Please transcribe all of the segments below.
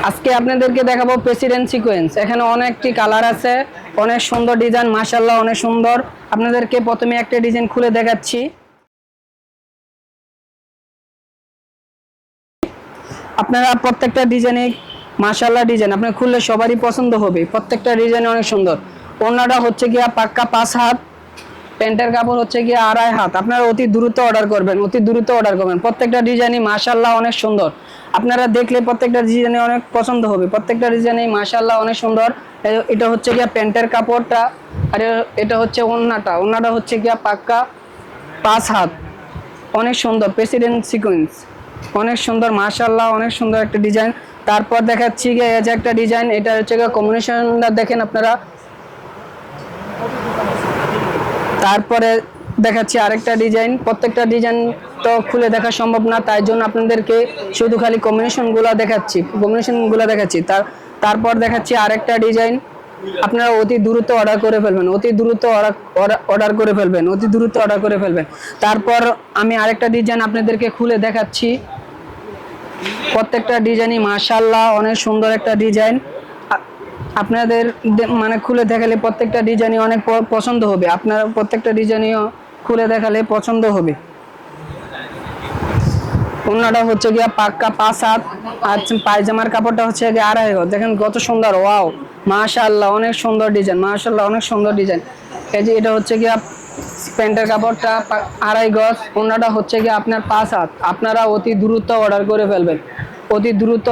আজকে আপনাদেরকে দেখাবো প্রেসিডেন্ট সিকোয়েন্স। এখানে অনেকটি কালার আছে, অনেক সুন্দর ডিজাইন, মাশাআল্লাহ অনেক সুন্দর। আপনাদেরকে প্রথমে একটা ডিজাইন খুলে দেখাচ্ছি। আপনারা প্রত্যেকটা ডিজাইনে মাশাআল্লাহ ডিজাইন আপনার খুললে সবারই পছন্দ হবে। প্রত্যেকটা ডিজাইন অনেক সুন্দর। ওড়নাটা হচ্ছে গিয়া পাক্কা 5 হাত, প্যান্টের কাপড় হচ্ছে গিয়ে 2.5 হাত। আপনারা অতি দ্রুত অর্ডার করবেন, অতি দ্রুত অর্ডার করবেন। প্রত্যেকটা ডিজাইনই মাশাআল্লাহ অনেক সুন্দর। আপনারা দেখলে প্রত্যেকটা ডিজাইনে অনেক পছন্দ হবে। প্রত্যেকটা ডিজাইনই মাশাআল্লাহ অনেক সুন্দর। এটা হচ্ছে গিয়ে প্যান্টের কাপড়টা, আর এটা হচ্ছে ওড়নাটা। ওড়নাটা হচ্ছে গিয়ে পাক্কা 5 হাত, অনেক সুন্দর প্রেসিডেন্ট সিকোয়েন্স, অনেক সুন্দর মাশাআল্লাহ অনেক সুন্দর একটা ডিজাইন। তারপর দেখাচ্ছি গিয়ে এই যে একটা ডিজাইন, এটা হচ্ছে গিয়ে কম্বিনেশনটা দেখেন আপনারা। তারপরে দেখাচ্ছি আরেকটা ডিজাইন। প্রত্যেকটা ডিজাইন তো খুলে দেখা সম্ভব না, তাই জন্য আপনাদেরকে শুধু খালি কম্বিনেশনগুলো দেখাচ্ছি। তারপর দেখাচ্ছি আরেকটা ডিজাইন। আপনারা অতি দ্রুত অর্ডার করে ফেলবেন, অতি দ্রুত অর্ডার করে ফেলবেন, অতি দ্রুত অর্ডার করে ফেলবেন। তারপর আমি আরেকটা ডিজাইন আপনাদেরকে খুলে দেখাচ্ছি। প্রত্যেকটা ডিজাইনই মাশাআল্লাহ অনেক সুন্দর একটা ডিজাইন। আপনাদের মানে খুলে দেখালে প্রত্যেকটা ডিজাইনই অনেক পছন্দ হবে। আপনারা প্রত্যেকটা ডিজাইনই খুলে দেখালে পছন্দ হবে। ওড়নাটা হচ্ছে গিয়া পাক্কা 5 হাত, আর পায়জামার কাপড়টা হচ্ছে গিয়ে 2.5 গজ। দেখেন কত সুন্দর, ওয়াও মাশাআল্লাহ অনেক সুন্দর ডিজাইন, মাশাআল্লাহ অনেক সুন্দর ডিজাইন। এই যে এটা হচ্ছে গিয়া প্যান্টের কাপড়টা 2.5 গজ, ওড়নাটা হচ্ছে গিয়ে আপনার 5 হাত। আপনারা অতি দ্রুত অর্ডার করে ফেলবেন, অতি দ্রুত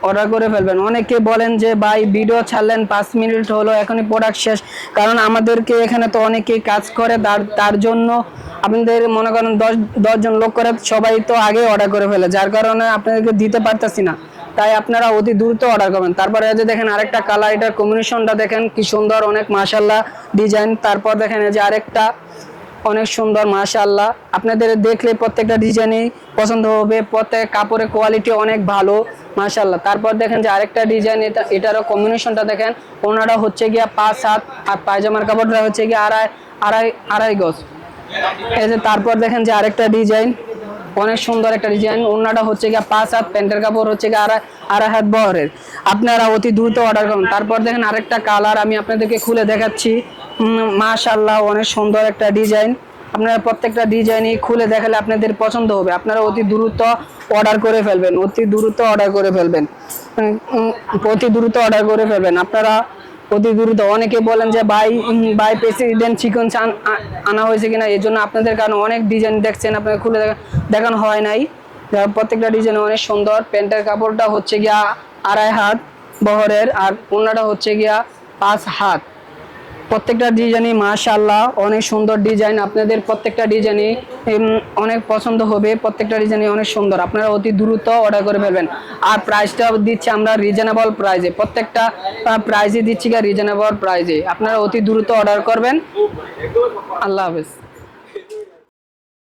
অর্ডার করে ফেলবেন। অনেকে বলেন যে ভাই ভিডিও ছাড়লেন 5 মিনিট হলো এখনই প্রোডাক্ট শেষ, কারণ আমাদেরকে এখানে তো অনেকেই কাজ করে, তার জন্য আপনাদের মনে করেন 10 জন লোক করে, সবাই তো আগে অর্ডার করে ফেলে, যার কারণে আপনাদেরকে দিতে পারতেছি না। তাই আপনারা অতি দ্রুত অর্ডার করবেন। তারপরে এই যে দেখেন আরেকটা কালার, এটার কম্বিনেশনটা দেখেন কি সুন্দর, অনেক মাশাআল্লাহ ডিজাইন। তারপর দেখেন এই যে আরেকটা অনেক সুন্দর মাশাআল্লাহ। আপনাদের দেখলে প্রত্যেকটা ডিজাইনই পছন্দ হবে, প্রত্যেক কাপড়ের কোয়ালিটি অনেক ভালো মাশাআল্লাহ। তারপর দেখেন যে আরেকটা ডিজাইন, এটারও কম্বিনেশনটা দেখেন। ওনাটা হচ্ছে গিয়া 5 হাত, আর পায়জামার কাপড়টা হচ্ছে গিয়ে আড়াই গজ। এই যে তারপর দেখেন যে আরেকটা ডিজাইন, অনেক সুন্দর একটা ডিজাইন। ওড়নাটা হচ্ছে গিয়ে 5 হাত, প্যান্টের কাপড় হচ্ছে গিয়ে আড়াই হাত বহরের। আপনারা অতি দ্রুত অর্ডার করুন। তারপর দেখেন আরেকটা কালার আমি আপনাদেরকে খুলে দেখাচ্ছি। মাশাআল্লাহ অনেক সুন্দর একটা ডিজাইন। আপনারা প্রত্যেকটা ডিজাইনই খুলে দেখালে আপনাদের পছন্দ হবে। আপনারা অতি দ্রুত অর্ডার করে ফেলবেন, অতি দ্রুত অর্ডার করে ফেলবেন, অতি দ্রুত অর্ডার করে ফেলবেন। আপনারা অতি দ্রুত, অনেকে বলেন যে ভাই প্রেসিডেন্ট সিকোয়েন্স আনা হয়েছে কিনা, এই জন্য আপনাদের কারণে অনেক ডিজাইন দেখছেন, আপনাদের খুলে দেখানো হয় নাই। প্রত্যেকটা ডিজাইন অনেক সুন্দর। প্যান্টের কাপড়টা হচ্ছে গিয়া 2.5 হাত বহরের, আর ওড়নাটা হচ্ছে গিয়া 5 হাত। প্রত্যেকটা ডিজাইনই মাশাআল্লাহ অনেক সুন্দর ডিজাইন। আপনাদের প্রত্যেকটা ডিজাইনই অনেক পছন্দ হবে, প্রত্যেকটা ডিজাইনই অনেক সুন্দর। আপনারা অতি দ্রুত অর্ডার করে ফেলবেন। আর প্রাইসটা দিচ্ছি আমরা রিজনেবল প্রাইসে, প্রত্যেকটা প্রাইসই দিচ্ছি রিজনেবল প্রাইসে। আপনারা অতি দ্রুত অর্ডার করবেন। আল্লাহ হাফেজ।